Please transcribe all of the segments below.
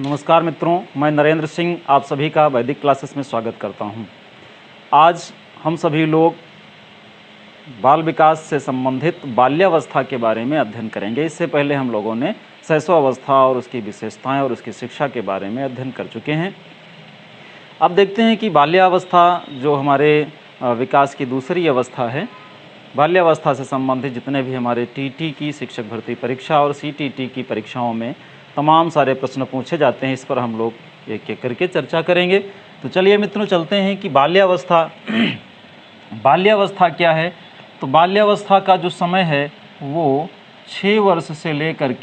नमस्कार मित्रों, मैं नरेंद्र सिंह आप सभी का वैदिक क्लासेस में स्वागत करता हूं। आज हम सभी लोग बाल विकास से संबंधित बाल्यावस्था के बारे में अध्ययन करेंगे। इससे पहले हम लोगों ने शैशवावस्था और उसकी विशेषताएं और उसकी शिक्षा के बारे में अध्ययन कर चुके हैं। अब देखते हैं कि बाल्यावस्था जो हमारे विकास की दूसरी अवस्था है, बाल्यावस्था से संबंधित जितने भी हमारे टीटी की शिक्षक भर्ती परीक्षा और सीटीटी की परीक्षाओं में तमाम सारे प्रश्न पूछे जाते हैं, इस पर हम लोग एक एक करके चर्चा करेंगे। तो चलिए मित्रों, चलते हैं कि बाल्यावस्था क्या है। तो बाल्यावस्था का जो समय है वो 6 वर्ष से लेकर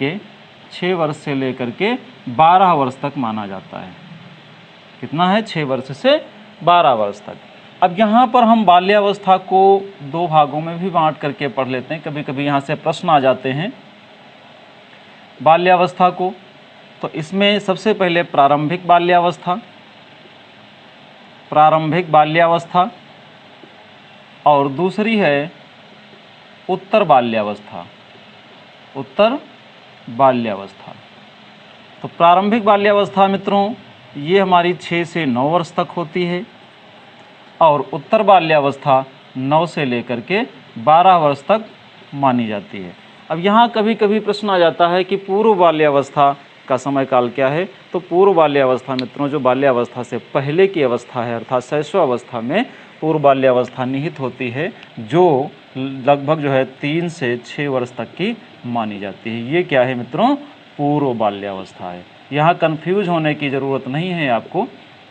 के 12 वर्ष तक माना जाता है। कितना है? 6 वर्ष से 12 वर्ष तक। अब यहाँ पर हम बाल्यावस्था को 2 भागों में भी बांट करके पढ़ लेते हैं। कभी कभी यहाँ से प्रश्न आ जाते हैं बाल्यावस्था को। तो इसमें सबसे पहले प्रारंभिक बाल्यावस्था और दूसरी है उत्तर बाल्यावस्था। तो प्रारंभिक बाल्यावस्था मित्रों ये हमारी 6 से 9 वर्ष तक होती है और उत्तर बाल्यावस्था 9 से लेकर के 12 वर्ष तक मानी जाती है। अब यहाँ कभी कभी प्रश्न आ जाता है कि पूर्व बाल्यावस्था का समय काल क्या है। तो पूर्व बाल्यावस्था मित्रों जो बाल्यावस्था से पहले की अवस्था है, अर्थात शैशवावस्था में पूर्व बाल्यावस्था निहित होती है, जो लगभग जो है 3 से 6 वर्ष तक की मानी जाती है। ये क्या है मित्रों? पूर्व बाल्यावस्था है। यहाँ कन्फ्यूज होने की ज़रूरत नहीं है आपको।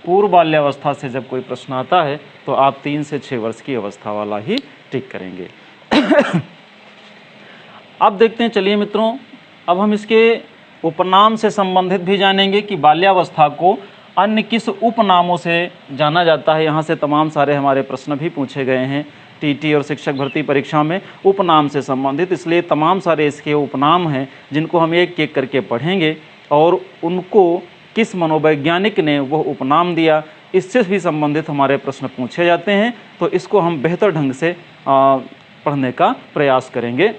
पूर्व बाल्यावस्था से जब कोई प्रश्न आता है तो आप 3 से 6 वर्ष की अवस्था वाला ही टिक करेंगे। अब देखते हैं, चलिए मित्रों, अब हम इसके उपनाम से संबंधित भी जानेंगे कि बाल्यावस्था को अन्य किस उपनामों से जाना जाता है। यहाँ से तमाम सारे हमारे प्रश्न भी पूछे गए हैं टीटी और शिक्षक भर्ती परीक्षा में उपनाम से संबंधित, इसलिए तमाम सारे इसके उपनाम हैं जिनको हम एक एक करके पढ़ेंगे और उनको किस मनोवैज्ञानिक ने वो उपनाम दिया, इससे भी संबंधित हमारे प्रश्न पूछे जाते हैं। तो इसको हम बेहतर ढंग से पढ़ने का प्रयास करेंगे।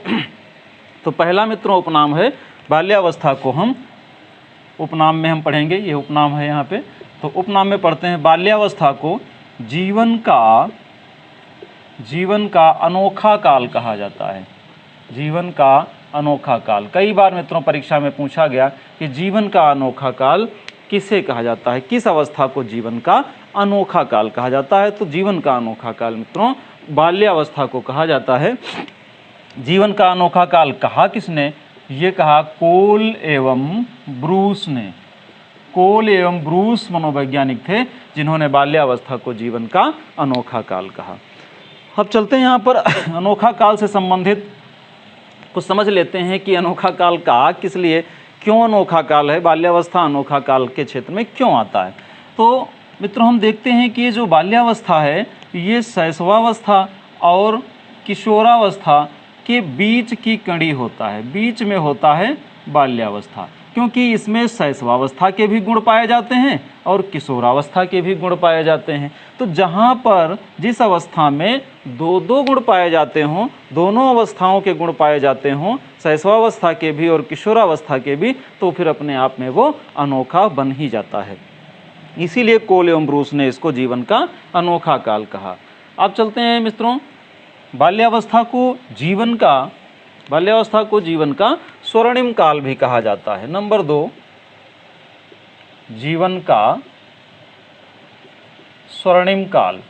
तो पहला मित्रों उपनाम है, बाल्यावस्था को हम उपनाम में हम पढ़ेंगे। ये उपनाम है यहाँ पे। तो उपनाम में पढ़ते हैं, बाल्यावस्था को जीवन का अनोखा काल कहा जाता है। जीवन का अनोखा काल। कई बार मित्रों परीक्षा में पूछा गया कि जीवन का अनोखा काल किसे कहा जाता है, किस अवस्था को जीवन का अनोखा काल कहा जाता है। तो जीवन का अनोखा काल मित्रों बाल्यावस्था को कहा जाता है। जीवन का अनोखा काल कहा किसने? ये कहा कोल एवं ब्रूस ने। कोल एवं ब्रूस मनोवैज्ञानिक थे जिन्होंने बाल्यावस्था को जीवन का अनोखा काल कहा। अब चलते हैं यहाँ पर अनोखा काल से संबंधित कुछ समझ लेते हैं कि अनोखा काल कहा किस लिए, क्यों अनोखा काल है, बाल्यावस्था अनोखा काल के क्षेत्र में क्यों आता है। तो मित्रों हम देखते हैं कि ये जो बाल्यावस्था है ये शैशवावस्था और किशोरावस्था के बीच की कड़ी होता है, बीच में होता है बाल्यावस्था, क्योंकि इसमें शैशवावस्था के भी गुण पाए जाते हैं और किशोरावस्था के भी गुण पाए जाते हैं। तो जहाँ पर जिस अवस्था में दो गुण पाए जाते हों, दोनों अवस्थाओं के गुण पाए जाते हों, शैशवावस्था के भी और किशोरावस्था के भी, तो फिर अपने आप में वो अनोखा बन ही जाता है। इसीलिए कोल एवं ब्रूस ने इसको जीवन का अनोखा काल कहा। अब चलते हैं मित्रों, बाल्यावस्था को जीवन का स्वर्णिम काल भी कहा जाता है। नंबर 2, जीवन का स्वर्णिम काल।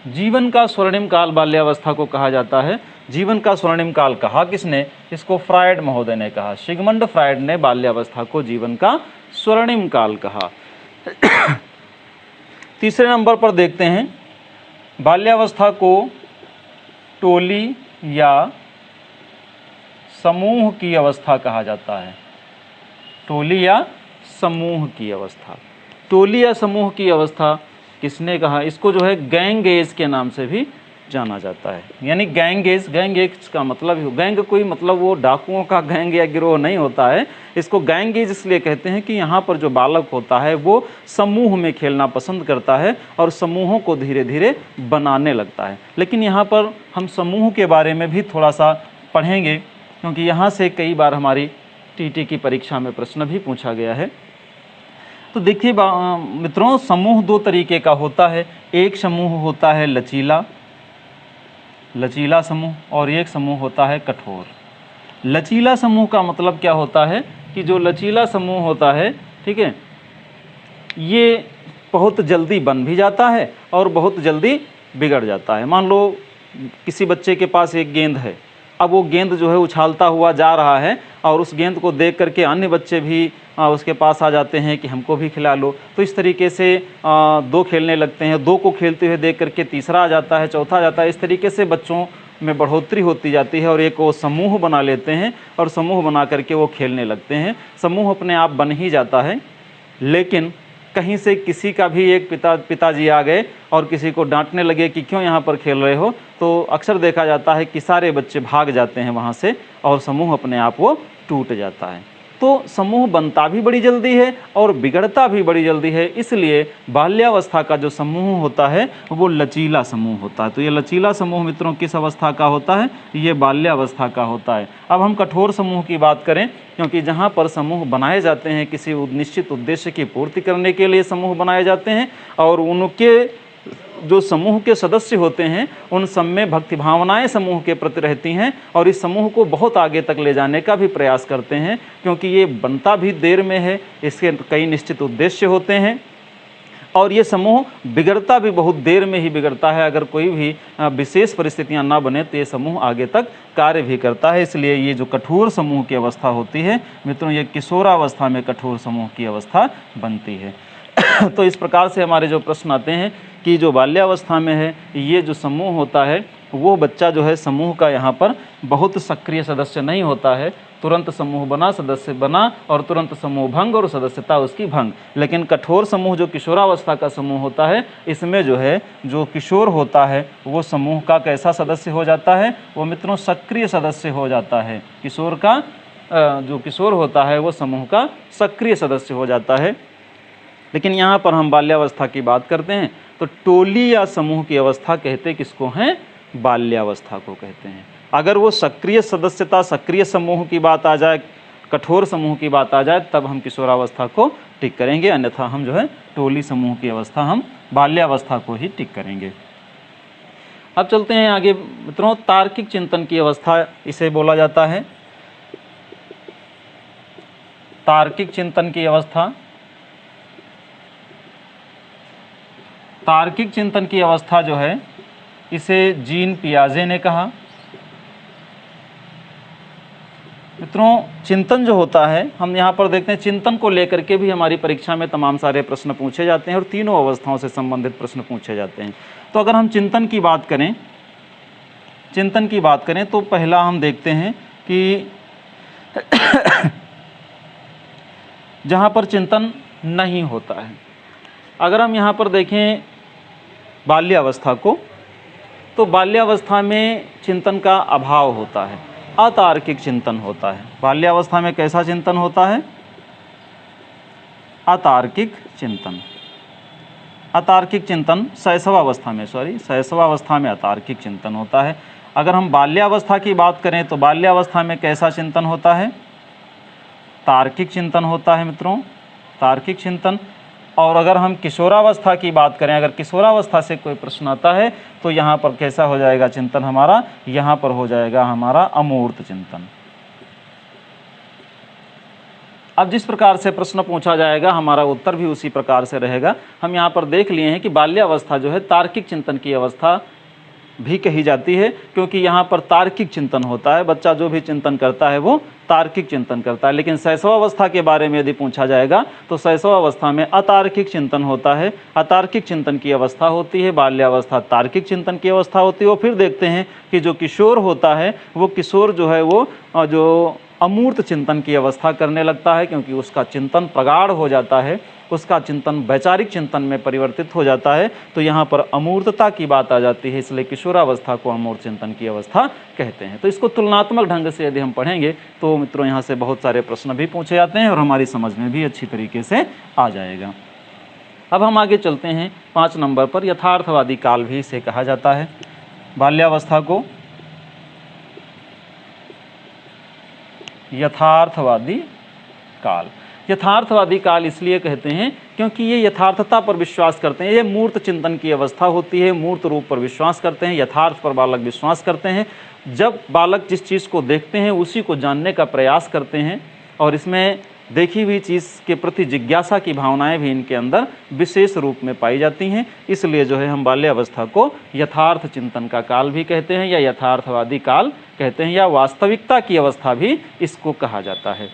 जीवन का स्वर्णिम काल बाल्यावस्था को कहा जाता है। जीवन का स्वर्णिम काल कहा किसने? इसको फ्रायड महोदय ने कहा। सिगमंड फ्रायड ने बाल्यावस्था को जीवन का स्वर्णिम काल कहा। तीसरे नंबर पर देखते हैं, बाल्यावस्था को टोली या समूह की अवस्था कहा जाता है। टोली या समूह की अवस्था। टोली या समूह की अवस्था किसने कहा? इसको जो है गैंग एज के नाम से भी जाना जाता है। यानी गैंग एज का मतलब, गैंग कोई मतलब वो डाकुओं का गैंग या गिरोह नहीं होता है। इसको गैंग एज इसलिए कहते हैं कि यहाँ पर जो बालक होता है वो समूह में खेलना पसंद करता है और समूहों को धीरे धीरे बनाने लगता है। लेकिन यहाँ पर हम समूह के बारे में भी थोड़ा सा पढ़ेंगे, क्योंकि यहाँ से कई बार हमारी टीटी की परीक्षा में प्रश्न भी पूछा गया है। तो देखिए मित्रों, समूह दो तरीके का होता है। एक समूह होता है लचीला, लचीला समूह, और एक समूह होता है कठोर। लचीला समूह का मतलब क्या होता है कि जो लचीला समूह होता है, ठीक है, ये बहुत जल्दी बन भी जाता है और बहुत जल्दी बिगड़ जाता है। मान लो किसी बच्चे के पास एक गेंद है, अब वो गेंद जो है उछालता हुआ जा रहा है और उस गेंद को देख करके अन्य बच्चे भी उसके पास आ जाते हैं कि हमको भी खिला लो। तो इस तरीके से दो खेलने लगते हैं, दो को खेलते हुए देख करके तीसरा आ जाता है, चौथा आ जाता है। इस तरीके से बच्चों में बढ़ोतरी होती जाती है और एक वो समूह बना लेते हैं और समूह बना करके वो खेलने लगते हैं। समूह अपने आप बन ही जाता है, लेकिन कहीं से किसी का भी एक पिताजी आ गए और किसी को डांटने लगे कि क्यों यहाँ पर खेल रहे हो, तो अक्सर देखा जाता है कि सारे बच्चे भाग जाते हैं वहाँ से और समूह अपने आप वो टूट जाता है। तो समूह बनता भी बड़ी जल्दी है और बिगड़ता भी बड़ी जल्दी है। इसलिए बाल्यावस्था का जो समूह होता है वो लचीला समूह होता है। तो ये लचीला समूह मित्रों किस अवस्था का होता है? ये बाल्यावस्था का होता है। अब हम कठोर समूह की बात करें, क्योंकि जहाँ पर समूह बनाए जाते हैं किसी निश्चित उद्देश्य की पूर्ति करने के लिए समूह बनाए जाते हैं और उनके जो समूह के सदस्य होते हैं उन सब में भक्ति भावनाएं समूह के प्रति रहती हैं और इस समूह को बहुत आगे तक ले जाने का भी प्रयास करते हैं, क्योंकि ये बनता भी देर में है, इसके कई निश्चित उद्देश्य होते हैं और ये समूह बिगड़ता भी बहुत देर में ही बिगड़ता है। अगर कोई भी विशेष परिस्थितियां ना बने तो ये समूह आगे तक कार्य भी करता है। इसलिए ये जो कठोर समूह की अवस्था होती है मित्रों, ये किशोरावस्था में कठोर समूह की अवस्था बनती है। तो इस प्रकार से हमारे जो प्रश्न आते हैं कि जो बाल्यावस्था में है ये जो समूह होता है वो बच्चा जो है समूह का यहाँ पर बहुत सक्रिय सदस्य नहीं होता है, तुरंत समूह बना, सदस्य बना और तुरंत समूह भंग और सदस्यता उसकी भंग। लेकिन कठोर समूह जो किशोरावस्था का समूह होता है, इसमें जो है जो किशोर होता है वो समूह का कैसा सदस्य हो जाता है? वो मित्रों सक्रिय सदस्य हो जाता है। किशोर का जो किशोर होता है वो समूह का सक्रिय सदस्य हो जाता है। लेकिन यहाँ पर हम बाल्यावस्था की बात करते हैं तो टोली या समूह की अवस्था कहते किसको हैं? बाल्यावस्था को कहते हैं। अगर वो सक्रिय सदस्यता, सक्रिय समूह की बात आ जाए, कठोर समूह की बात आ जाए, तब हम किशोरावस्था को टिक करेंगे, अन्यथा हम जो है टोली समूह की अवस्था, हम बाल्यावस्था को ही टिक करेंगे। अब चलते हैं आगे मित्रों, तार्किक चिंतन की अवस्था इसे बोला जाता है। तार्किक चिंतन की अवस्था, तार्किक चिंतन की अवस्था जो है इसे जीन पियाजे ने कहा। मित्रों, चिंतन जो होता है, हम यहाँ पर देखते हैं चिंतन को लेकर के भी हमारी परीक्षा में तमाम सारे प्रश्न पूछे जाते हैं और तीनों अवस्थाओं से संबंधित प्रश्न पूछे जाते हैं। तो अगर हम चिंतन की बात करें, चिंतन की बात करें तो पहला हम देखते हैं कि जहाँ पर चिंतन नहीं होता है, अगर हम यहाँ पर देखें बाल्यावस्था को, तो बाल्यावस्था में चिंतन का अभाव होता है, अतार्किक चिंतन होता है। बाल्यावस्था में कैसा चिंतन होता है? अतार्किक चिंतन। अतार्किक चिंतन शैशवावस्था में, शैशवावस्था में अतार्किक चिंतन होता है। अगर हम बाल्यावस्था की बात करें तो बाल्यावस्था में कैसा चिंतन होता है? तार्किक चिंतन होता है मित्रों, तार्किक चिंतन। और अगर हम किशोरावस्था की बात करें, अगर किशोरावस्था से कोई प्रश्न आता है तो यहाँ पर कैसा हो जाएगा चिंतन हमारा? यहाँ पर हो जाएगा हमारा अमूर्त चिंतन। अब जिस प्रकार से प्रश्न पूछा जाएगा हमारा उत्तर भी उसी प्रकार से रहेगा। हम यहाँ पर देख लिए हैं कि बाल्यावस्था जो है तार्किक चिंतन की अवस्था भी कही जाती है, क्योंकि यहाँ पर तार्किक चिंतन होता है, बच्चा जो भी चिंतन करता है वो तार्किक चिंतन करता है। लेकिन शैशवावस्था के बारे में यदि पूछा जाएगा तो शैशवावस्था में अतार्किक चिंतन होता है, अतार्किक चिंतन की अवस्था होती है, बाल्यावस्था तार्किक चिंतन की अवस्था होती है। और फिर देखते हैं कि जो किशोर होता है वो किशोर जो है वो जो अमूर्त चिंतन की अवस्था करने लगता है, क्योंकि उसका चिंतन प्रगाढ़ हो जाता है, उसका चिंतन वैचारिक चिंतन में परिवर्तित हो जाता है। तो यहाँ पर अमूर्तता की बात आ जाती है, इसलिए किशोरावस्था को अमूर्त चिंतन की अवस्था कहते हैं। तो इसको तुलनात्मक ढंग से यदि हम पढ़ेंगे तो मित्रों यहाँ से बहुत सारे प्रश्न भी पूछे जाते हैं और हमारी समझ में भी अच्छी तरीके से आ जाएगा। अब हम आगे चलते हैं 5 नंबर पर, यथार्थवादी काल भी इसे कहा जाता है। बाल्यावस्था को यथार्थवादी काल, यथार्थवादी काल इसलिए कहते हैं क्योंकि ये यथार्थता पर विश्वास करते हैं, ये मूर्त चिंतन की अवस्था होती है, मूर्त रूप पर विश्वास करते हैं, यथार्थ पर बालक विश्वास करते हैं। जब बालक जिस चीज़ को देखते हैं उसी को जानने का प्रयास करते हैं और इसमें देखी हुई चीज़ के प्रति जिज्ञासा की भावनाएं भी इनके अंदर विशेष रूप में पाई जाती हैं। इसलिए जो है हम बाल्यावस्था को यथार्थ चिंतन का काल भी कहते हैं या यथार्थवादी काल कहते हैं या वास्तविकता की अवस्था भी इसको कहा जाता है।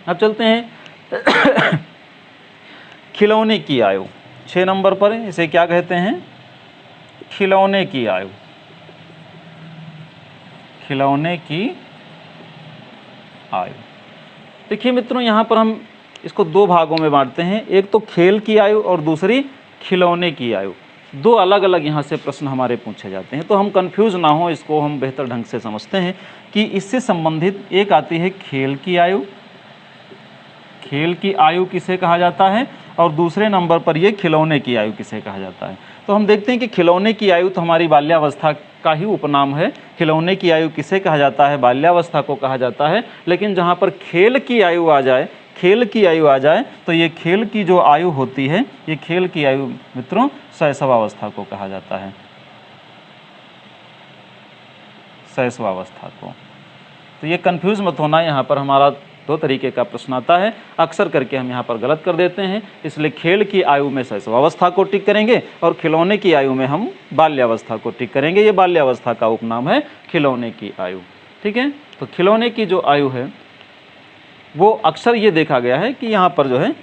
अब चलते हैं खिलौने की आयु, 6 नंबर पर इसे क्या कहते हैं? खिलौने की आयु। खिलौने की आयु। देखिए मित्रों, यहाँ पर हम इसको 2 भागों में बांटते हैं, एक तो खेल की आयु और दूसरी खिलौने की आयु। 2 अलग अलग यहाँ से प्रश्न हमारे पूछे जाते हैं, तो हम कंफ्यूज ना हो, इसको हम बेहतर ढंग से समझते हैं कि इससे संबंधित एक आती है खेल की आयु। खेल की आयु किसे कहा जाता है? और दूसरे नंबर पर ये खिलौने की आयु किसे कहा जाता है? तो हम देखते हैं कि खिलौने की आयु तो हमारी बाल्यावस्था का ही उपनाम है। खिलौने की आयु किसे कहा जाता है? बाल्यावस्था को कहा जाता है। लेकिन जहाँ पर खेल की आयु आ जाए, खेल की आयु आ जाए तो ये खेल की जो आयु होती है, ये खेल की आयु मित्रों शैशवावस्था को कहा जाता है, शैशवावस्था को। तो ये कंफ्यूज मत होना, यहाँ पर हमारा 2 तरीके का प्रश्न आता है, अक्सर करके हम यहाँ पर गलत कर देते हैं। इसलिए खेल की आयु में शैशवावस्था को टिक करेंगे और खिलौने की आयु में हम बाल्यावस्था को टिक करेंगे। ये बाल्यावस्था का उपनाम है खिलौने की आयु, ठीक है। तो खिलौने की जो आयु है वो अक्सर ये देखा गया है कि यहाँ पर जो है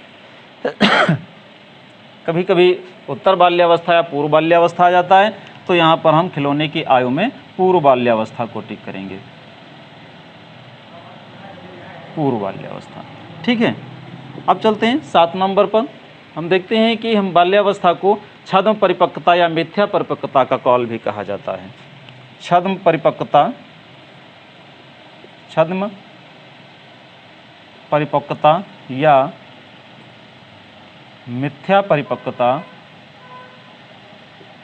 कभी कभी उत्तर बाल्यावस्था या पूर्व बाल्यावस्था आ जाता है, तो यहाँ पर हम खिलौने की आयु में पूर्व बाल्यावस्था को टिक करेंगे, पूर्व बाल्यावस्था, ठीक है। अब चलते हैं 7 नंबर पर। हम देखते हैं कि हम बाल्यावस्था को छद्म परिपक्वता या मिथ्या परिपक्वता का काल भी कहा जाता है। छद्म परिपक्वता, छद्म परिपक्वता या मिथ्या परिपक्वता,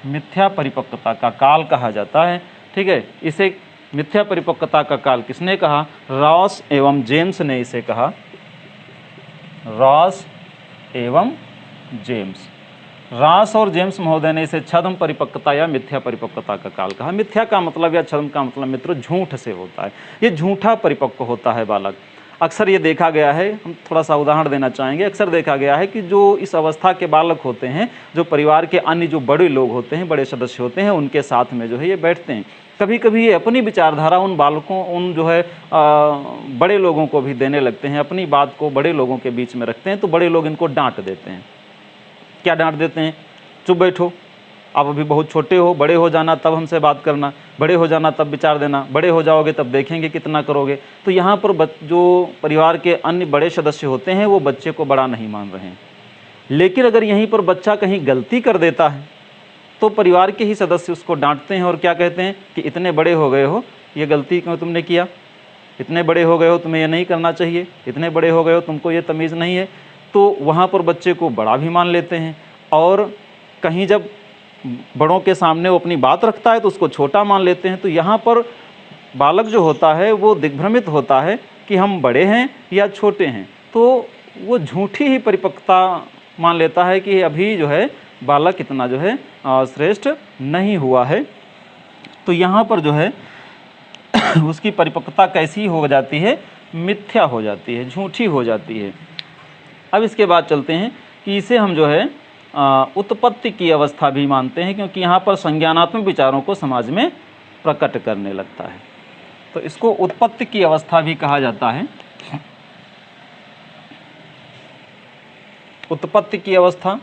मिथ्या परिपक्वता का काल कहा जाता है, ठीक है। इसे मिथ्या परिपक्वता का काल किसने कहा? रॉस एवं जेम्स ने इसे कहा, रॉस एवं जेम्स। रॉस और जेम्स महोदय ने इसे छद्म परिपक्वता या मिथ्या परिपक्वता का काल कहा। मिथ्या का मतलब या छद्म का मतलब मित्रों झूठ से होता है, ये झूठा परिपक्व होता है बालक। अक्सर ये देखा गया है, हम थोड़ा सा उदाहरण देना चाहेंगे, अक्सर देखा गया है कि जो इस अवस्था के बालक होते हैं, जो परिवार के अन्य जो बड़े लोग होते हैं, बड़े सदस्य होते हैं, उनके साथ में जो है ये बैठते हैं। कभी कभी ये अपनी विचारधारा उन बालकों, उन जो है बड़े लोगों को भी देने लगते हैं, अपनी बात को बड़े लोगों के बीच में रखते हैं, तो बड़े लोग इनको डांट देते हैं। क्या डांट देते हैं? चुप बैठो, आप अभी बहुत छोटे हो, बड़े हो जाना तब हमसे बात करना, बड़े हो जाना तब विचार देना, बड़े हो जाओगे तब देखेंगे कितना करोगे। तो यहाँ पर जो परिवार के अन्य बड़े सदस्य होते हैं वो बच्चे को बड़ा नहीं मान रहे हैं। लेकिन अगर यहीं पर बच्चा कहीं गलती कर देता है तो परिवार के ही सदस्य उसको डांटते हैं और क्या कहते हैं कि इतने बड़े हो गए हो, ये गलती क्यों तुमने किया, इतने बड़े हो गए हो, तुम्हें ये नहीं करना चाहिए, इतने बड़े हो गए हो, तुमको ये तमीज़ नहीं है। तो वहाँ पर बच्चे को बड़ा भी मान लेते हैं और कहीं जब बड़ों के सामने वो अपनी बात रखता है तो उसको छोटा मान लेते हैं। तो यहाँ पर बालक जो होता है वो दिग्भ्रमित होता है कि हम बड़े हैं या छोटे हैं, तो वो झूठी ही परिपक्वता मान लेता है कि अभी जो है बालक इतना जो है श्रेष्ठ नहीं हुआ है। तो यहाँ पर जो है उसकी परिपक्वता कैसी हो जाती है? मिथ्या हो जाती है, झूठी हो जाती है। अब इसके बाद चलते हैं कि इसे हम जो है उत्पत्ति की अवस्था भी मानते हैं, क्योंकि यहाँ पर संज्ञानात्मक विचारों को समाज में प्रकट करने लगता है, तो इसको उत्पत्ति की अवस्था भी कहा जाता है। उत्पत्ति की अवस्था,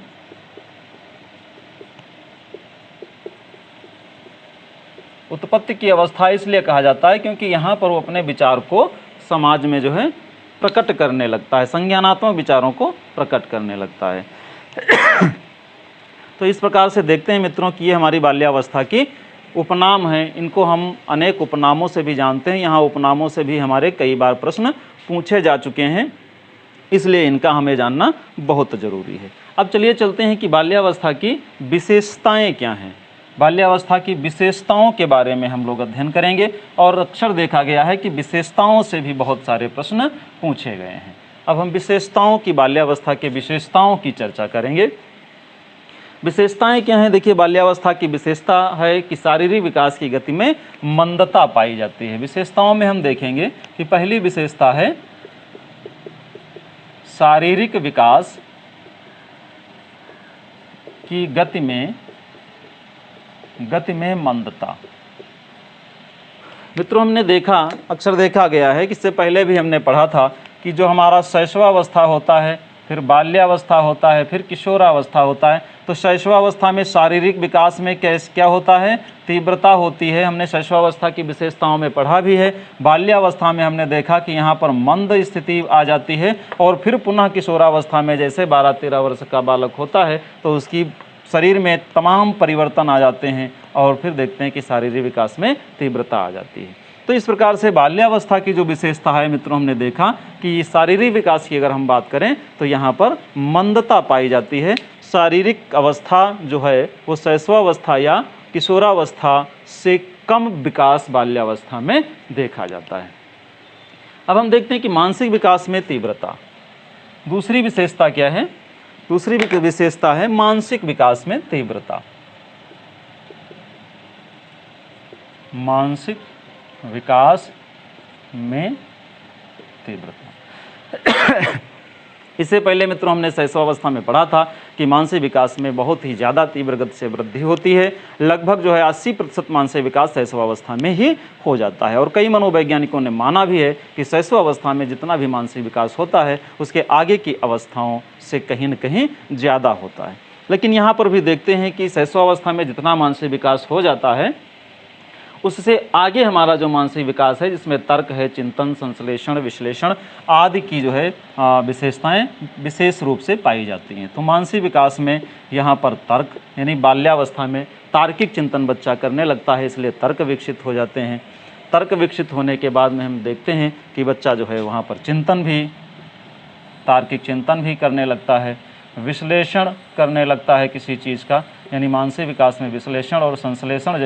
उत्पत्ति की अवस्था इसलिए कहा जाता है क्योंकि यहाँ पर वो अपने विचार को समाज में जो है प्रकट करने लगता है, संज्ञानात्मक विचारों को प्रकट करने लगता है। तो इस प्रकार से देखते हैं मित्रों कि ये हमारी बाल्यावस्था की उपनाम हैं। इनको हम अनेक उपनामों से भी जानते हैं, यहाँ उपनामों से भी हमारे कई बार प्रश्न पूछे जा चुके हैं, इसलिए इनका हमें जानना बहुत ज़रूरी है। अब चलिए चलते हैं कि बाल्यावस्था की विशेषताएं क्या हैं। बाल्यावस्था की विशेषताओं के बारे में हम लोग अध्ययन करेंगे और अक्सर देखा गया है कि विशेषताओं से भी बहुत सारे प्रश्न पूछे गए हैं। अब हम विशेषताओं की, बाल्यावस्था के विशेषताओं की चर्चा करेंगे। विशेषताएं क्या हैं? देखिए, बाल्यावस्था की विशेषता है कि शारीरिक विकास की गति में मंदता पाई जाती है। विशेषताओं में हम देखेंगे कि पहली विशेषता है शारीरिक विकास की गति में मंदता। मित्रों, हमने देखा, अक्सर देखा गया है कि इससे पहले भी हमने पढ़ा था कि जो हमारा शैशवावस्था होता है, फिर बाल्यावस्था होता है, फिर किशोरावस्था होता है। तो शैशवावस्था में शारीरिक विकास में क्या होता है? तीव्रता होती है। हमने शैशवावस्था की विशेषताओं में पढ़ा भी है। बाल्यावस्था में हमने देखा कि यहाँ पर मंद स्थिति आ जाती है, और फिर पुनः किशोरावस्था में जैसे 12-13 वर्ष का बालक होता है तो उसकी शरीर में तमाम परिवर्तन आ जाते हैं, और फिर देखते हैं कि शारीरिक विकास में तीव्रता आ जाती है। तो इस प्रकार से बाल्यावस्था की जो विशेषता है मित्रों, हमने देखा कि शारीरिक विकास की अगर हम बात करें तो यहाँ पर मंदता पाई जाती है। शारीरिक अवस्था जो है वो शैशवावस्था या किशोरावस्था से कम विकास बाल्यावस्था में देखा जाता है। अब हम देखते हैं कि मानसिक विकास में तीव्रता, दूसरी विशेषता क्या है? दूसरी विशेषता है मानसिक विकास में तीव्रता। मानसिक विकास में तीव्रता। इससे पहले मित्रों हमने शैशवावस्था में पढ़ा था कि मानसिक विकास में बहुत ही ज़्यादा तीव्र गति से वृद्धि होती है। लगभग जो है 80% मानसिक विकास शैशवावस्था में ही हो जाता है, और कई मनोवैज्ञानिकों ने माना भी है कि शैशवावस्था में जितना भी मानसिक विकास होता है उसके आगे की अवस्थाओं से कहीं न कहीं ज़्यादा होता है। लेकिन यहाँ पर भी देखते हैं कि शैशवावस्था में जितना मानसिक विकास हो जाता है उससे आगे हमारा जो मानसिक विकास है, जिसमें तर्क है, चिंतन, संश्लेषण, विश्लेषण आदि की जो है विशेषताएं विशेष रूप से पाई जाती हैं। तो मानसिक विकास में यहाँ पर तर्क, यानी बाल्यावस्था में तार्किक चिंतन बच्चा करने लगता है, इसलिए तर्क विकसित हो जाते हैं। तर्क विकसित होने के बाद में हम देखते हैं कि बच्चा जो है वहाँ पर चिंतन भी, तार्किक चिंतन भी करने लगता है, विश्लेषण करने लगता है किसी चीज़ का, यानी मानसिक विकास में विश्लेषण और संश्लेषण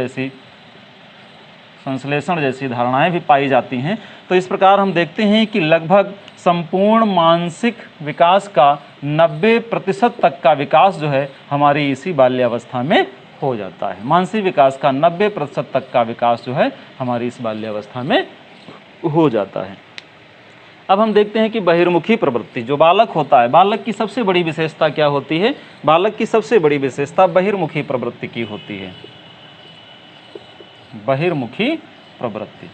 जैसी धारणाएं भी पाई जाती हैं। तो इस प्रकार हम देखते हैं कि लगभग संपूर्ण मानसिक विकास का 90% तक का विकास जो है हमारी इसी बाल्यावस्था में हो जाता है। मानसिक विकास का 90% तक का विकास जो है हमारी इस बाल्यावस्था में हो जाता है। अब हम देखते हैं कि बहिर्मुखी प्रवृत्ति जो बालक होता है, बालक की सबसे बड़ी विशेषता क्या होती है? बालक की सबसे बड़ी विशेषता बहिर्मुखी प्रवृत्ति की होती है। बहिर्मुखी प्रवृत्ति।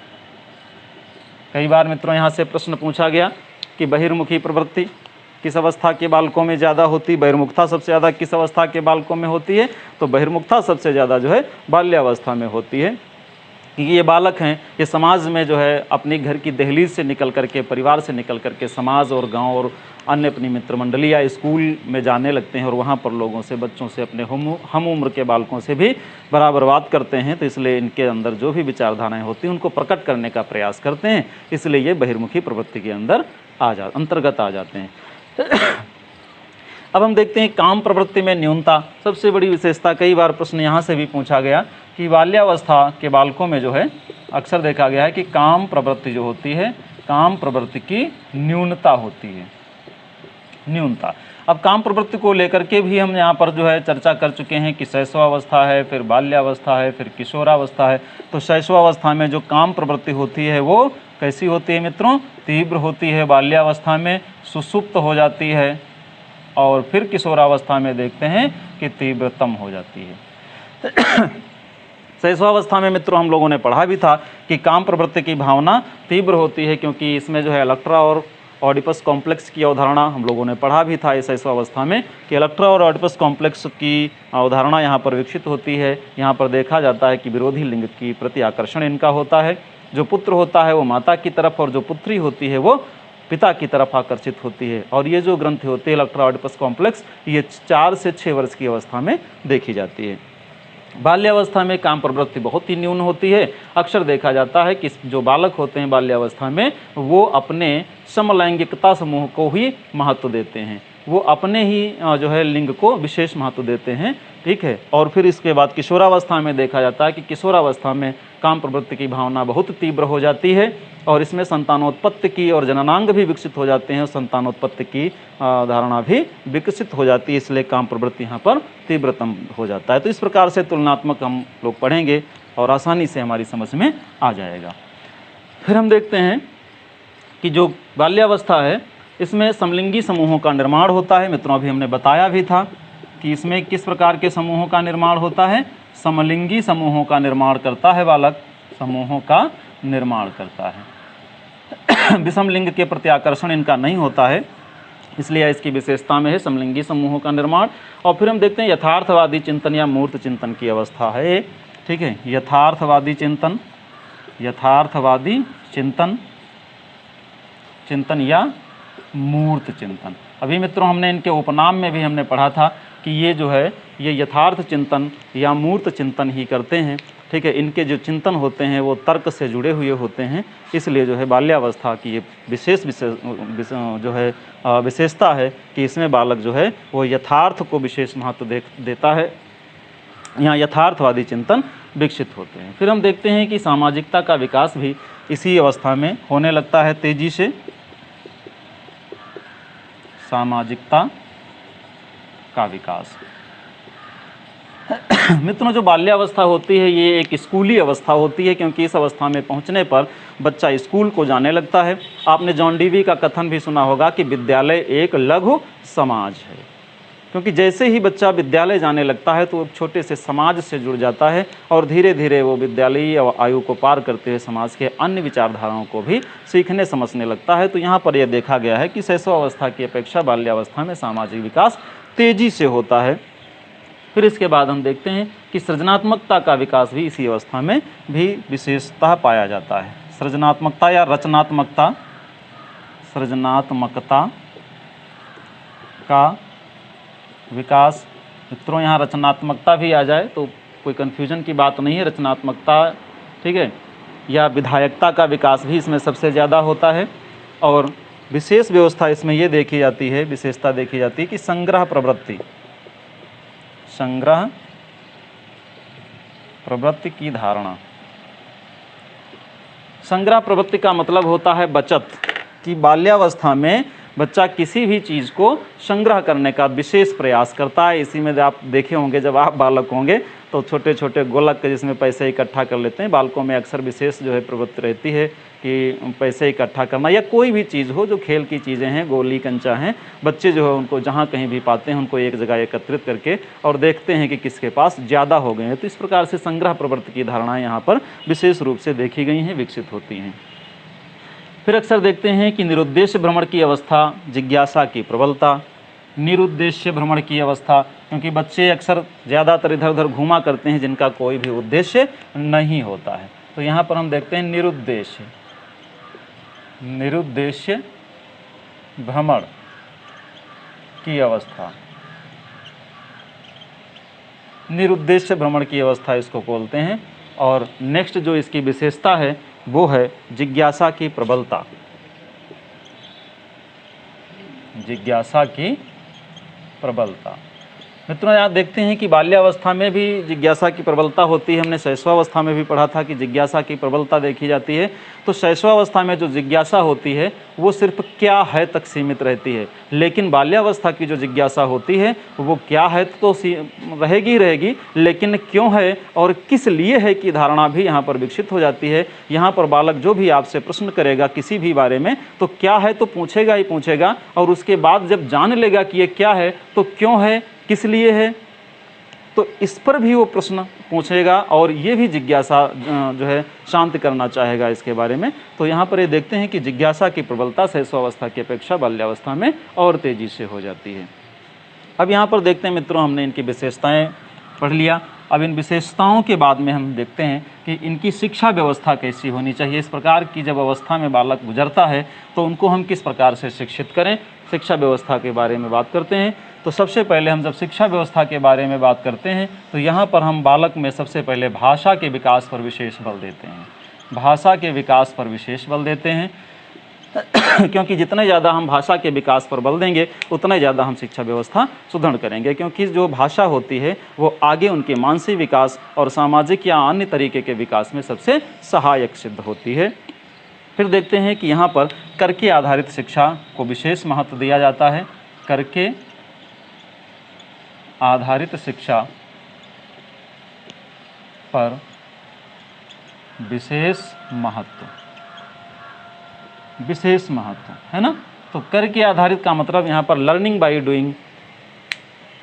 कई बार मित्रों यहाँ से प्रश्न पूछा गया कि बहिर्मुखी प्रवृत्ति किस अवस्था के बालकों में ज़्यादा होती, बहिर्मुखता सबसे ज़्यादा किस अवस्था के बालकों में होती है? तो बहिर्मुखता सबसे ज़्यादा जो है बाल्यावस्था में होती है, क्योंकि ये बालक हैं, ये समाज में जो है अपनी घर की दहलीज से निकल करके, परिवार से निकल करके समाज और गांव और अन्य अपनी मित्र मंडली या स्कूल में जाने लगते हैं, और वहाँ पर लोगों से, बच्चों से, अपने हम उम्र के बालकों से भी बराबर बात करते हैं। तो इसलिए इनके अंदर जो भी विचारधाराएं होती हैं उनको प्रकट करने का प्रयास करते हैं, इसलिए ये बहिर्मुखी प्रवृत्ति के अंदर अंतर्गत आ जाते हैं। अब हम देखते हैं काम प्रवृत्ति में न्यूनता, सबसे बड़ी विशेषता। कई बार प्रश्न यहाँ से भी पूछा गया कि बाल्यावस्था के बालकों में जो है अक्सर देखा गया है कि काम प्रवृत्ति जो होती है, काम प्रवृत्ति की न्यूनता होती है, न्यूनता। अब काम प्रवृत्ति को लेकर के भी हम यहाँ पर जो है चर्चा कर चुके हैं कि शैशवावस्था है, फिर बाल्यावस्था है, फिर किशोरावस्था है। तो शैशवावस्था में जो काम प्रवृत्ति होती है वो कैसी होती है मित्रों? तीव्र होती है। बाल्यावस्था में सुसुप्त हो जाती है, और फिर किशोरावस्था में देखते हैं कि तीव्रतम हो जाती है। शैशवावस्था में मित्रों हम लोगों ने पढ़ा भी था कि काम प्रवृत्ति की भावना तीव्र होती है, क्योंकि इसमें जो है इलेक्ट्रा और ऑडिपस कॉम्प्लेक्स की अवधारणा हम लोगों ने पढ़ा भी था इस शैशवावस्था में कि इलेक्ट्रा और ऑडिपस कॉम्प्लेक्स की अवधारणा यहाँ पर विकसित होती है। यहाँ पर देखा जाता है कि विरोधी लिंग की प्रति आकर्षण इनका होता है। जो पुत्र होता है वो माता की तरफ, और जो पुत्री होती है वो पिता की तरफ आकर्षित होती है। और ये जो ग्रंथि होती है इलेक्ट्रा ऑडिपस कॉम्प्लेक्स, ये 4 से 6 वर्ष की अवस्था में देखी जाती है। बाल्यावस्था में काम प्रवृत्ति बहुत ही न्यून होती है। अक्सर देखा जाता है कि जो बालक होते हैं बाल्यावस्था में वो अपने समलैंगिकता समूह को ही महत्व देते हैं, वो अपने ही जो है लिंग को विशेष महत्व देते हैं, ठीक है। और फिर इसके बाद किशोरावस्था में देखा जाता है कि किशोरावस्था में काम प्रवृत्ति की भावना बहुत तीव्र हो जाती है, और इसमें संतानोत्पत्ति की और जननांग भी विकसित हो जाते हैं और संतानोत्पत्ति की धारणा भी विकसित हो जाती है, इसलिए काम प्रवृत्ति यहाँ पर तीव्रतम हो जाता है। तो इस प्रकार से तुलनात्मक हम लोग पढ़ेंगे और आसानी से हमारी समझ में आ जाएगा। फिर हम देखते हैं कि जो बाल्यावस्था है इसमें समलिंगी समूहों का निर्माण होता है। मित्रों अभी हमने बताया भी था कि इसमें किस प्रकार के समूहों का निर्माण होता है, समलिंगी समूहों का निर्माण करता है बालक, समूहों का निर्माण करता है। विषम लिंग के प्रति आकर्षण इनका नहीं होता है, इसलिए इसकी विशेषता में है समलिंगी समूहों का निर्माण। और फिर हम देखते हैं यथार्थवादी चिंतन या मूर्त चिंतन की अवस्था है। ठीक है, यथार्थवादी चिंतन, यथार्थवादी चिंतन, चिंतन या मूर्त चिंतन। अभी मित्रों हमने इनके उपनाम में भी हमने पढ़ा था कि ये जो है ये यथार्थ चिंतन या मूर्त चिंतन ही करते हैं। ठीक है, इनके जो चिंतन होते हैं वो तर्क से जुड़े हुए होते हैं, इसलिए जो है बाल्यावस्था की ये विशेषता है कि इसमें बालक जो है वो यथार्थ को विशेष महत्व देता है। यहाँ यथार्थवादी चिंतन विकसित होते हैं। फिर हम देखते हैं कि सामाजिकता का विकास भी इसी अवस्था में होने लगता है तेजी से। सामाजिकता का विकास मित्रों जो बाल्यावस्था होती है ये एक स्कूली अवस्था होती है, क्योंकि इस अवस्था में पहुंचने पर बच्चा स्कूल को जाने लगता है। आपने जॉन डीवी का कथन भी सुना होगा कि विद्यालय एक लघु समाज है, क्योंकि जैसे ही बच्चा विद्यालय जाने लगता है तो एक छोटे से समाज से जुड़ जाता है और धीरे धीरे वो विद्यालयी आयु को पार करते हुए समाज के अन्य विचारधाराओं को भी सीखने समझने लगता है। तो यहाँ पर यह देखा गया है कि शैशवावस्था की अपेक्षा बाल्यावस्था में सामाजिक विकास तेजी से होता है। फिर इसके बाद हम देखते हैं कि सृजनात्मकता का विकास भी इसी अवस्था में भी विशेषतः पाया जाता है। सृजनात्मकता या रचनात्मकता, सृजनात्मकता का विकास। मित्रों यहाँ रचनात्मकता भी आ जाए तो कोई कन्फ्यूजन की बात नहीं है, रचनात्मकता ठीक है या विधायकता का विकास भी इसमें सबसे ज़्यादा होता है। और विशेष व्यवस्था इसमें ये देखी जाती है, विशेषता देखी जाती है कि संग्रह प्रवृत्ति, संग्रह प्रवृत्ति की धारणा। संग्रह प्रवृत्ति का मतलब होता है बचत, कि बाल्यावस्था में बच्चा किसी भी चीज़ को संग्रह करने का विशेष प्रयास करता है। इसी में आप देखे होंगे जब आप बालक होंगे तो छोटे छोटे गोलक जिसमें पैसे इकट्ठा कर लेते हैं, बालकों में अक्सर विशेष जो है प्रवृत्ति रहती है कि पैसे इकट्ठा करना, या कोई भी चीज़ हो जो खेल की चीज़ें हैं, गोली कंचा हैं, बच्चे जो है उनको जहाँ कहीं भी पाते हैं उनको एक जगह एकत्रित करके और देखते हैं कि किसके पास ज़्यादा हो गए हैं। तो इस प्रकार से संग्रह प्रवृत्ति की धारणाएँ यहाँ पर विशेष रूप से देखी गई हैं, विकसित होती हैं। फिर अक्सर देखते हैं कि निरुद्देश्य भ्रमण की अवस्था, जिज्ञासा की प्रबलता। निरुद्देश्य भ्रमण की अवस्था, क्योंकि बच्चे अक्सर ज़्यादातर इधर उधर घूमा करते हैं जिनका कोई भी उद्देश्य नहीं होता है। तो यहाँ पर हम देखते हैं निरुद्देश्य, निरुद्देश्य भ्रमण की अवस्था, निरुद्देश्य भ्रमण की अवस्था इसको बोलते हैं। और नेक्स्ट जो इसकी विशेषता है वो है जिज्ञासा की प्रबलता, जिज्ञासा की प्रबलता। मित्रों यहाँ देखते हैं कि बाल्यावस्था में भी जिज्ञासा की प्रबलता होती है। हमने शैशवावस्था में भी पढ़ा था कि जिज्ञासा की प्रबलता देखी जाती है। तो शैशवावस्था में जो जिज्ञासा होती है वो सिर्फ क्या है तक सीमित रहती है, लेकिन बाल्यावस्था की जो जिज्ञासा होती है वो क्या है तो रहेगी ही रहेगी, लेकिन क्यों है और किस लिए है की धारणा भी यहाँ पर विकसित हो जाती है। यहाँ पर बालक जो भी आपसे प्रश्न करेगा किसी भी बारे में तो क्या है तो पूछेगा ही पूछेगा, और उसके बाद जब जान लेगा कि ये क्या है तो क्यों है, किस लिए है, तो इस पर भी वो प्रश्न पूछेगा और ये भी जिज्ञासा जो है शांत करना चाहेगा इसके बारे में। तो यहाँ पर ये देखते हैं कि जिज्ञासा की प्रबलता शैशवावस्था की अपेक्षा बाल्यावस्था में और तेज़ी से हो जाती है। अब यहाँ पर देखते हैं मित्रों, हमने इनकी विशेषताएं पढ़ लिया। अब इन विशेषताओं के बाद में हम देखते हैं कि इनकी शिक्षा व्यवस्था कैसी होनी चाहिए। इस प्रकार की जब अवस्था में बालक गुजरता है तो उनको हम किस प्रकार से शिक्षित करें, शिक्षा व्यवस्था के बारे में बात करते हैं। तो सबसे पहले हम जब शिक्षा व्यवस्था के बारे में बात करते हैं तो यहाँ पर हम बालक में सबसे पहले भाषा के विकास पर विशेष बल देते हैं, भाषा के विकास पर विशेष बल देते हैं क्योंकि जितने ज़्यादा हम भाषा के विकास पर बल देंगे उतना ज़्यादा हम शिक्षा व्यवस्था सुदृढ़ करेंगे, क्योंकि जो भाषा होती है वो आगे उनके मानसिक विकास और सामाजिक या अन्य तरीके के विकास में सबसे सहायक सिद्ध होती है। फिर देखते हैं कि यहाँ पर करके आधारित शिक्षा को विशेष महत्व दिया जाता है। करके आधारित शिक्षा पर विशेष महत्व है ना। तो करके आधारित का मतलब यहाँ पर लर्निंग बाय डूइंग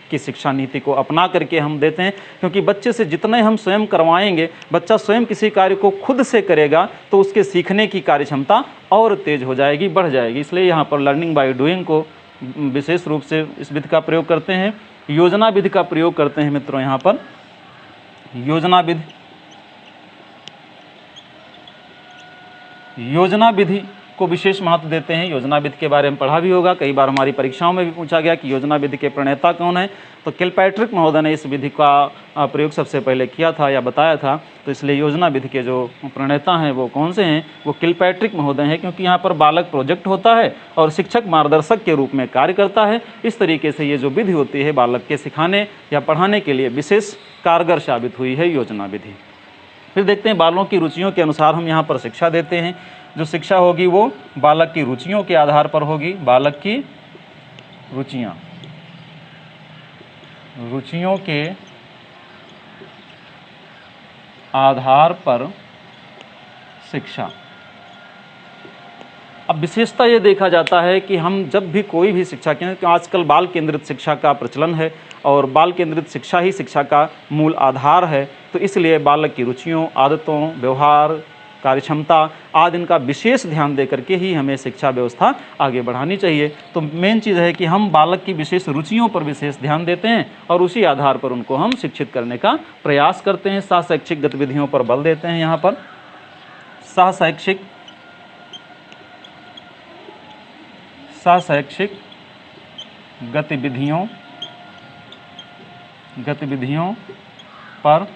की शिक्षा नीति को अपना करके हम देते हैं, क्योंकि बच्चे से जितने हम स्वयं करवाएंगे, बच्चा स्वयं किसी कार्य को खुद से करेगा तो उसके सीखने की कार्य क्षमता और तेज हो जाएगी, बढ़ जाएगी। इसलिए यहाँ पर लर्निंग बाय डूइंग को विशेष रूप से इस विधि का प्रयोग करते हैं। योजना विधि का प्रयोग करते हैं मित्रों। यहाँ पर योजना विधि को विशेष महत्व देते हैं। योजना विधि के बारे में पढ़ा भी होगा, कई बार हमारी परीक्षाओं में भी पूछा गया कि योजना विधि के प्रणेता कौन है। तो किलपैट्रिक महोदय ने इस विधि का प्रयोग सबसे पहले किया था या बताया था। तो इसलिए योजना विधि के जो प्रणेता हैं वो कौन से हैं, वो किलपैट्रिक महोदय हैं, क्योंकि यहाँ पर बालक प्रोजेक्ट होता है और शिक्षक मार्गदर्शक के रूप में कार्य करता है। इस तरीके से ये जो विधि होती है बालक के सिखाने या पढ़ाने के लिए विशेष कारगर साबित हुई है योजना विधि। फिर देखते हैं बालों की रुचियों के अनुसार हम यहाँ पर शिक्षा देते हैं। जो शिक्षा होगी वो बालक की रुचियों के आधार पर होगी। बालक की रुचियों के आधार पर शिक्षा। अब विशेषता ये देखा जाता है कि हम जब भी कोई भी शिक्षा, क्योंकि आजकल बाल केंद्रित शिक्षा का प्रचलन है और बाल केंद्रित शिक्षा ही शिक्षा का मूल आधार है, तो इसलिए बालक की रुचियों, आदतों, व्यवहार, कार्यक्षमता आदि इनका विशेष ध्यान दे करके ही हमें शिक्षा व्यवस्था आगे बढ़ानी चाहिए। तो मेन चीज़ है कि हम बालक की विशेष रुचियों पर विशेष ध्यान देते हैं और उसी आधार पर उनको हम शिक्षित करने का प्रयास करते हैं। सहशैक्षिक गतिविधियों पर बल देते हैं। यहाँ पर सहशैक्षिक गतिविधियों पर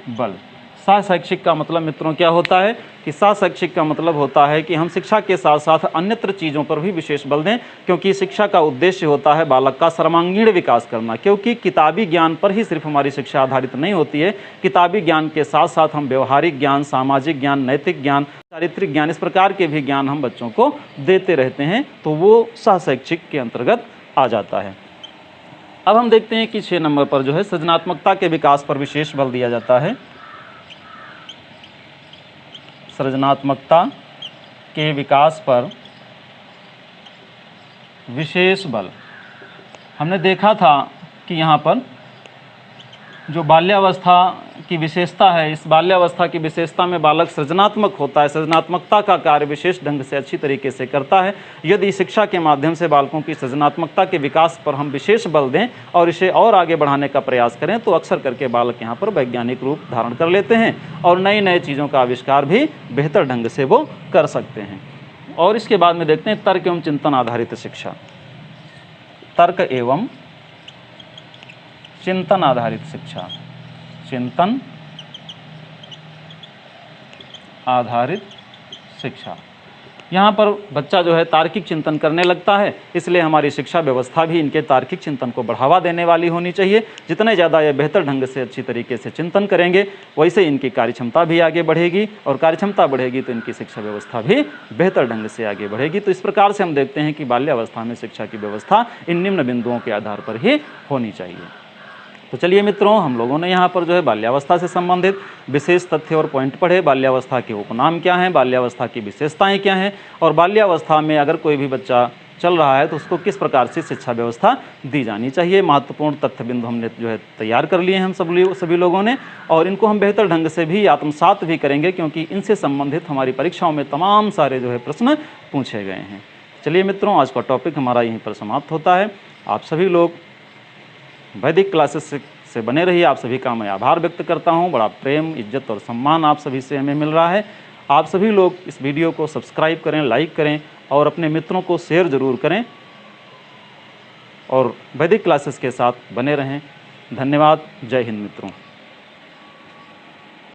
बल। सहशैक्षिक का मतलब मित्रों क्या होता है कि सहशैक्षिक का मतलब होता है कि हम शिक्षा के साथ साथ अन्यत्र चीज़ों पर भी विशेष बल दें, क्योंकि शिक्षा का उद्देश्य होता है बालक का सर्वांगीण विकास करना। क्योंकि किताबी ज्ञान पर ही सिर्फ हमारी शिक्षा आधारित नहीं होती है, किताबी ज्ञान के साथ साथ हम व्यवहारिक ज्ञान, सामाजिक ज्ञान, नैतिक ज्ञान, चारित्रिक ज्ञान, इस प्रकार के भी ज्ञान हम बच्चों को देते रहते हैं। तो वो सहशैक्षिक के अंतर्गत आ जाता है। अब हम देखते हैं कि 6 नंबर पर जो है सृजनात्मकता के विकास पर विशेष बल दिया जाता है। सृजनात्मकता के विकास पर विशेष बल। हमने देखा था कि यहाँ पर जो बाल्यावस्था की विशेषता है, इस बाल्यावस्था की विशेषता में बालक सृजनात्मक होता है, सृजनात्मकता का कार्य विशेष ढंग से अच्छी तरीके से करता है। यदि शिक्षा के माध्यम से बालकों की सृजनात्मकता के विकास पर हम विशेष बल दें और इसे और आगे बढ़ाने का प्रयास करें तो अक्सर करके बालक यहाँ पर वैज्ञानिक रूप धारण कर लेते हैं और नई नई चीज़ों का आविष्कार भी बेहतर ढंग से वो कर सकते हैं। और इसके बाद में देखते हैं तर्क एवं चिंतन आधारित शिक्षा। तर्क एवं चिंतन आधारित शिक्षा। चिंतन आधारित शिक्षा, यहाँ पर बच्चा जो है तार्किक चिंतन करने लगता है, इसलिए हमारी शिक्षा व्यवस्था भी इनके तार्किक चिंतन को बढ़ावा देने वाली होनी चाहिए। जितने ज़्यादा ये बेहतर ढंग से अच्छी तरीके से चिंतन करेंगे वैसे इनकी कार्यक्षमता भी आगे बढ़ेगी और कार्यक्षमता बढ़ेगी तो इनकी शिक्षा व्यवस्था भी बेहतर ढंग से आगे बढ़ेगी। तो इस प्रकार से हम देखते हैं कि बाल्यावस्था में शिक्षा की व्यवस्था इन निम्न बिंदुओं के आधार पर ही होनी चाहिए। तो चलिए मित्रों, हम लोगों ने यहाँ पर जो है बाल्यावस्था से संबंधित विशेष तथ्य और पॉइंट पढ़े। बाल्यावस्था के उपनाम क्या हैं, बाल्यावस्था की विशेषताएं क्या हैं और बाल्यावस्था में अगर कोई भी बच्चा चल रहा है तो उसको किस प्रकार से शिक्षा व्यवस्था दी जानी चाहिए। महत्वपूर्ण तथ्य बिंदु हमने जो है तैयार कर लिए हैं हम सभी लोगों ने, और इनको हम बेहतर ढंग से भी आत्मसात भी करेंगे क्योंकि इनसे संबंधित हमारी परीक्षाओं में तमाम सारे जो है प्रश्न पूछे गए हैं। चलिए मित्रों, आज का टॉपिक हमारा यहीं पर समाप्त होता है। आप सभी लोग वैदिक क्लासेस से बने रहिए। आप सभी का मैं आभार व्यक्त करता हूं। बड़ा प्रेम, इज्जत और सम्मान आप सभी से हमें मिल रहा है। आप सभी लोग इस वीडियो को सब्सक्राइब करें, लाइक करें और अपने मित्रों को शेयर ज़रूर करें और वैदिक क्लासेस के साथ बने रहें। धन्यवाद। जय हिंद मित्रों।